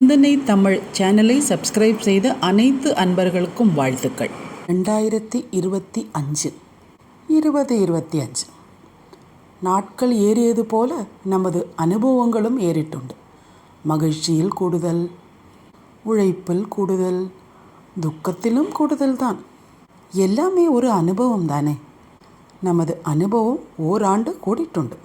சிந்தனை தமிழ் சேனலை சப்ஸ்கிரைப் செய்த அனைத்து அன்பர்களுக்கும் வாழ்த்துக்கள். 2025 2025 நாட்கள் ஏறியது போல நமது அனுபவங்களும் ஏறிட்டுண்டு. மகிழ்ச்சியில் கூடுதல், உழைப்பில் கூடுதல், துக்கத்திலும் கூடுதல் தான். எல்லாமே ஒரு அனுபவம் தானே. நமது அனுபவம் ஓராண்டு கூடிட்டுண்டு.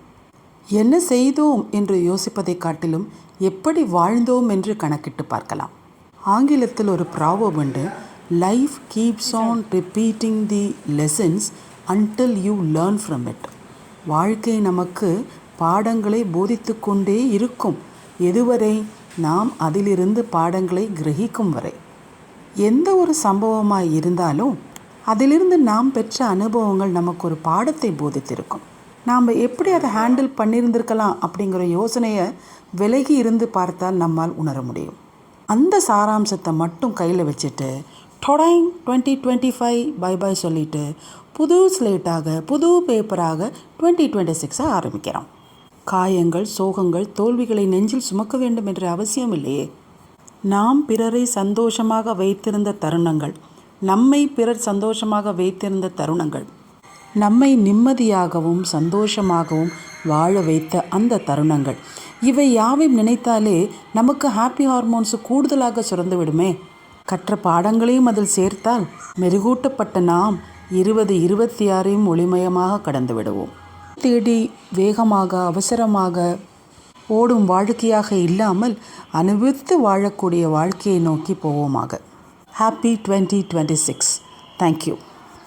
என்ன செய்தோம் என்று யோசிப்பதை காட்டிலும் எப்படி வாழ்ந்தோம் என்று கணக்கிட்டு பார்க்கலாம். ஆங்கிலத்தில் ஒரு ப்ராவர்ப் உண்டு, life keeps on repeating the lessons until you learn from it. வாழ்க்கை நமக்கு பாடங்களை போதித்து கொண்டே இருக்கும், எதுவரை நாம் அதிலிருந்து பாடங்களை கிரகிக்கும் வரை. எந்த ஒரு சம்பவமாய் இருந்தாலும் அதிலிருந்து நாம் பெற்ற அனுபவங்கள் நமக்கு ஒரு பாடத்தை போதித்திருக்கும். நாம் எப்படி அதை ஹேண்டில் பண்ணியிருந்திருக்கலாம் அப்படிங்கிற யோசனையை விலகி இருந்து பார்த்தால் நம்மால் உணர முடியும். அந்த சாராம்சத்தை மட்டும் கையில் வச்சுட்டு டொடைங் 2025 பை பை சொல்லிட்டு புது ஸ்லேட்டாக புது பேப்பராக 2026 ஆரம்பிக்கிறோம். காயங்கள், சோகங்கள், தோல்விகளை நெஞ்சில் சுமக்க வேண்டும் என்ற அவசியம் இல்லையே. நாம் பிறரை சந்தோஷமாக வைத்திருந்த தருணங்கள், நம்மை பிறர் சந்தோஷமாக வைத்திருந்த தருணங்கள், நம்மை நிம்மதியாகவும் சந்தோஷமாகவும் வாழ வைத்த அந்த தருணங்கள், இவை யாவையும் நினைத்தாலே நமக்கு ஹாப்பி ஹார்மோன்ஸ் கூடுதலாக சுரந்து விடுமே. கற்ற பாடங்களையும் அதில் சேர்த்தால் மெருகூட்டப்பட்ட நாம் 2026 ஒளிமயமாக கடந்து விடுவோம். தேடி வேகமாக அவசரமாக ஓடும் வாழ்க்கையாக இல்லாமல் அனுபவித்து வாழக்கூடிய வாழ்க்கையை நோக்கி போவோமாக. ஹாப்பி 2026. தேங்க்யூ.